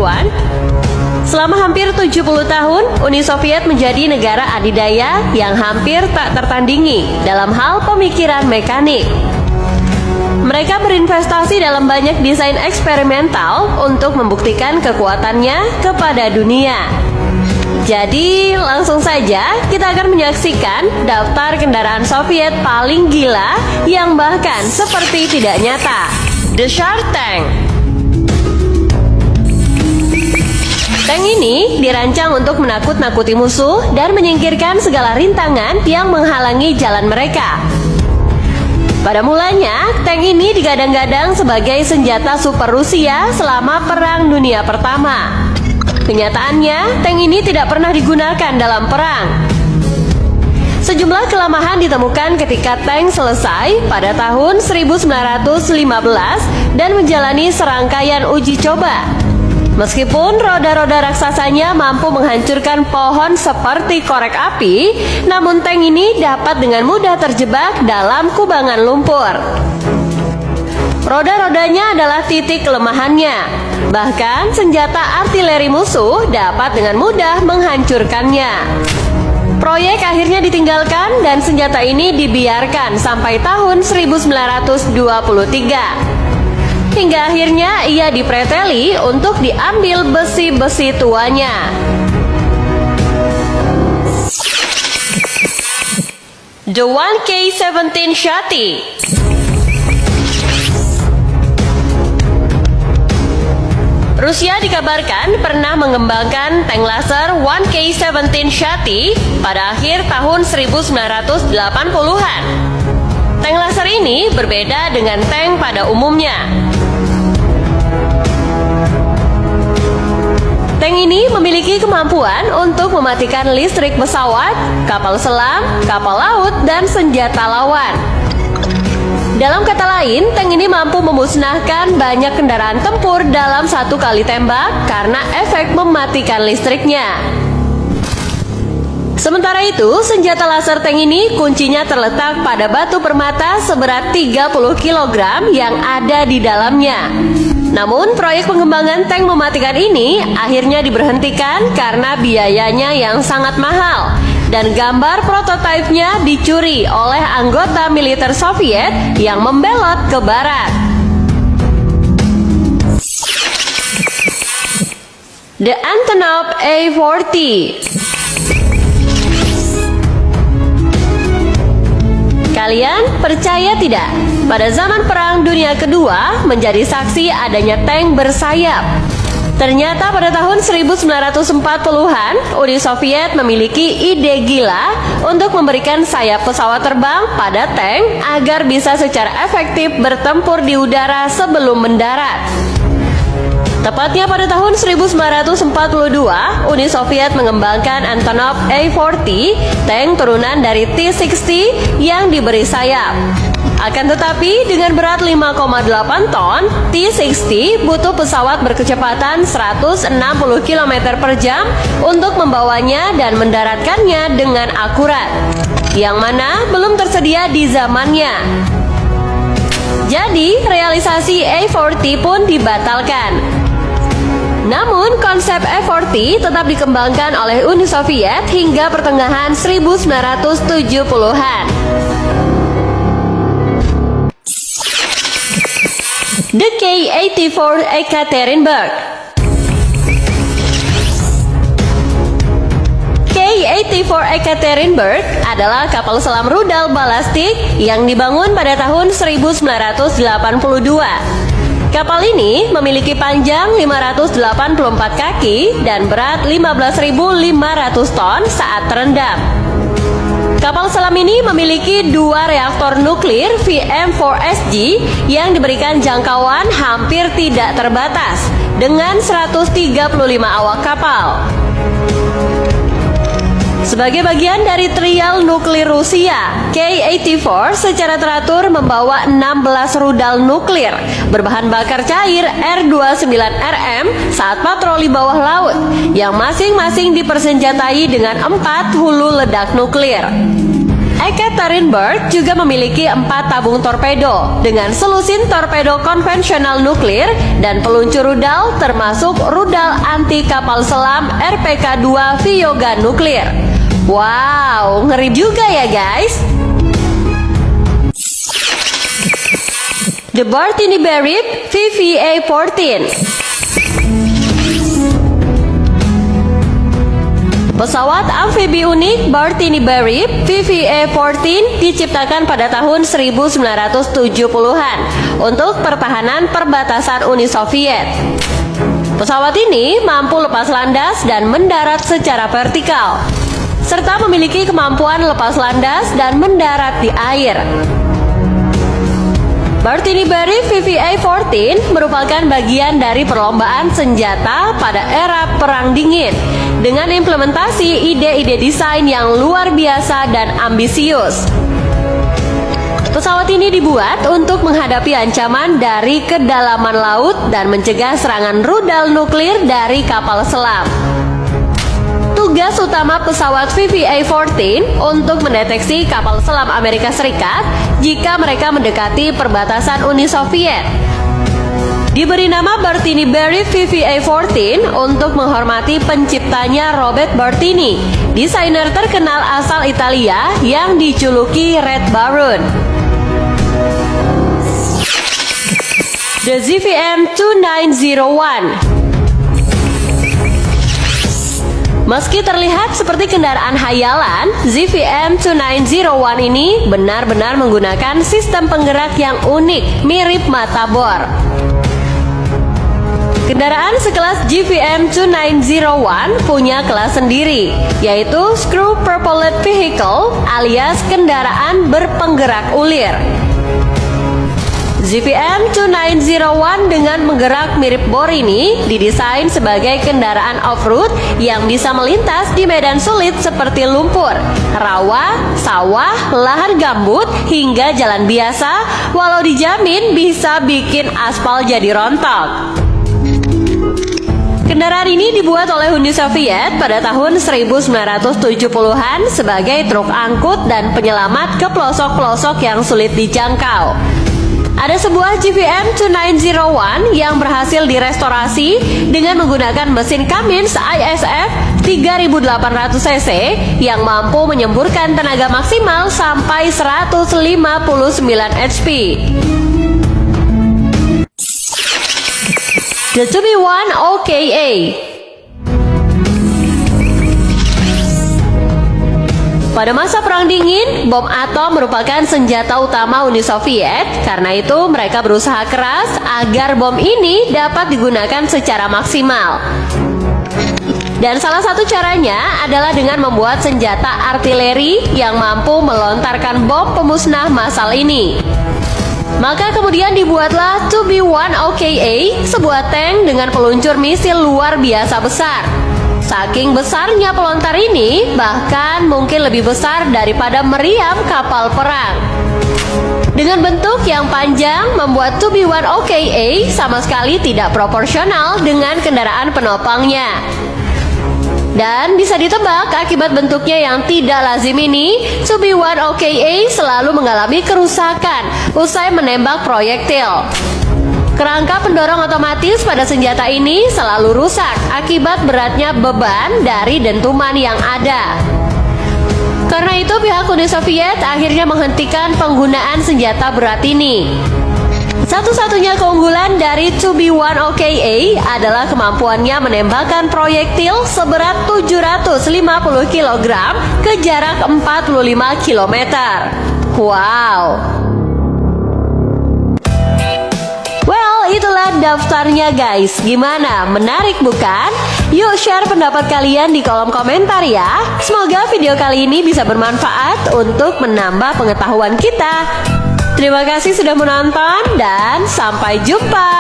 everyone. Selama hampir 70 tahun, Uni Soviet menjadi negara adidaya yang hampir tak tertandingi dalam hal pemikiran mekanik. Mereka berinvestasi dalam banyak desain eksperimental untuk membuktikan kekuatannya kepada dunia. Jadi, langsung saja kita akan menyaksikan daftar kendaraan Soviet paling gila yang bahkan seperti tidak nyata. The Shark Tank. Tank ini dirancang untuk menakut-nakuti musuh dan menyingkirkan segala rintangan yang menghalangi jalan mereka. Pada mulanya, tank ini digadang-gadang sebagai senjata super Rusia selama Perang Dunia Pertama. Kenyataannya, tank ini tidak pernah digunakan dalam perang. Sejumlah kelemahan ditemukan ketika tank selesai pada tahun 1915 dan menjalani serangkaian uji coba. Meskipun roda-roda raksasanya mampu menghancurkan pohon seperti korek api, namun tank ini dapat dengan mudah terjebak dalam kubangan lumpur. Roda-rodanya adalah titik kelemahannya. Bahkan senjata artileri musuh dapat dengan mudah menghancurkannya. Proyek akhirnya ditinggalkan dan senjata ini dibiarkan sampai tahun 1923. Hingga akhirnya ia dipreteli untuk diambil besi-besi tuanya. The 1K17 Shati. Rusia dikabarkan pernah mengembangkan tank laser 1K17 Shati pada akhir tahun 1980-an. Tank laser ini berbeda dengan tank pada umumnya. Tank ini memiliki kemampuan untuk mematikan listrik pesawat, kapal selam, kapal laut, dan senjata lawan. Dalam kata lain, tank ini mampu memusnahkan banyak kendaraan tempur dalam satu kali tembak karena efek mematikan listriknya. Sementara itu, senjata laser tank ini kuncinya terletak pada batu permata seberat 30 kg yang ada di dalamnya. Namun, proyek pengembangan tank mematikan ini akhirnya diberhentikan karena biayanya yang sangat mahal dan gambar prototipenya dicuri oleh anggota militer Soviet yang membelot ke barat. The Antonov A40. Kalian percaya tidak? Pada zaman Perang Dunia Kedua menjadi saksi adanya tank bersayap. Ternyata pada tahun 1940-an, Uni Soviet memiliki ide gila untuk memberikan sayap pesawat terbang pada tank agar bisa secara efektif bertempur di udara sebelum mendarat. Tepatnya pada tahun 1942, Uni Soviet mengembangkan Antonov A40, tank turunan dari T-60 yang diberi sayap. Akan tetapi, dengan berat 5,8 ton, T-60 butuh pesawat berkecepatan 160 km per jam untuk membawanya dan mendaratkannya dengan akurat, yang mana belum tersedia di zamannya. Jadi, realisasi A40 pun dibatalkan. Namun, konsep A40 tetap dikembangkan oleh Uni Soviet hingga pertengahan 1970-an. The K-84 Ekaterinburg. K-84 Ekaterinburg adalah kapal selam rudal balastik yang dibangun pada tahun 1982. Kapal ini memiliki panjang 584 kaki dan berat 15.500 ton saat terendam. Kapal selam ini memiliki dua reaktor nuklir VM4SG yang diberikan jangkauan hampir tidak terbatas dengan 135 awak kapal. Sebagai bagian dari trial nuklir Rusia, K-84 secara teratur membawa 16 rudal nuklir berbahan bakar cair R-29RM saat patroli bawah laut, yang masing-masing dipersenjatai dengan 4 hulu ledak nuklir. Ekaterinburg juga memiliki 4 tabung torpedo dengan selusin torpedo konvensional nuklir dan peluncur rudal termasuk rudal anti kapal selam RPK-2 Vyoga nuklir. Wow, ngeri juga ya guys. The Bartini-Berib VVA-14. Pesawat amfibi unik Bartini-Berib VVA-14 diciptakan pada tahun 1970-an untuk pertahanan perbatasan Uni Soviet. Pesawat ini mampu lepas landas dan mendarat secara vertikal, serta memiliki kemampuan lepas landas dan mendarat di air. Bartini-Berib VVA-14 merupakan bagian dari perlombaan senjata pada era Perang Dingin dengan implementasi ide-ide desain yang luar biasa dan ambisius. Pesawat ini dibuat untuk menghadapi ancaman dari kedalaman laut dan mencegah serangan rudal nuklir dari kapal selam. Tugas utama pesawat VVA-14 untuk mendeteksi kapal selam Amerika Serikat jika mereka mendekati perbatasan Uni Soviet. Diberi nama Bartini-Berib VVA-14 untuk menghormati penciptanya Robert Bartini, desainer terkenal asal Italia yang dijuluki Red Baron. The ZVM-2901. Meski terlihat seperti kendaraan hayalan, ZVM-2901 ini benar-benar menggunakan sistem penggerak yang unik, mirip mata bor. Kendaraan sekelas ZVM-2901 punya kelas sendiri, yaitu Screw Propelled Vehicle alias kendaraan berpenggerak ulir. ZVM-2901 dengan menggerak mirip bor ini didesain sebagai kendaraan off-road yang bisa melintas di medan sulit seperti lumpur, rawa, sawah, lahan gambut, hingga jalan biasa, walau dijamin bisa bikin aspal jadi rontok. Kendaraan ini dibuat oleh Uni Soviet pada tahun 1970-an sebagai truk angkut dan penyelamat ke pelosok-pelosok yang sulit dijangkau. Ada sebuah ZVM-2901 yang berhasil direstorasi dengan menggunakan mesin Cummins ISF 3800 cc yang mampu menyemburkan tenaga maksimal sampai 159 HP. The TB-1 OKA. Pada masa Perang Dingin, bom atom merupakan senjata utama Uni Soviet. Karena itu, mereka berusaha keras agar bom ini dapat digunakan secara maksimal. Dan salah satu caranya adalah dengan membuat senjata artileri yang mampu melontarkan bom pemusnah massal ini. Maka kemudian dibuatlah TB-1 OKA, sebuah tank dengan peluncur misil luar biasa besar. Saking besarnya pelontar ini, bahkan mungkin lebih besar daripada meriam kapal perang. Dengan bentuk yang panjang, membuat TB-1 OKA sama sekali tidak proporsional dengan kendaraan penopangnya. Dan bisa ditebak akibat bentuknya yang tidak lazim ini, TB-1 OKA selalu mengalami kerusakan usai menembak proyektil. Kerangka pendorong otomatis pada senjata ini selalu rusak akibat beratnya beban dari dentuman yang ada. Karena itu pihak Uni Soviet akhirnya menghentikan penggunaan senjata berat ini. Satu-satunya keunggulan dari TB-1 OKA adalah kemampuannya menembakkan proyektil seberat 750 kg ke jarak 45 km. Wow! Itulah daftarnya guys. Gimana? Menarik bukan? Yuk share pendapat kalian di kolom komentar ya. Semoga video kali ini bisa bermanfaat untuk menambah pengetahuan kita. Terima kasih sudah menonton dan sampai jumpa.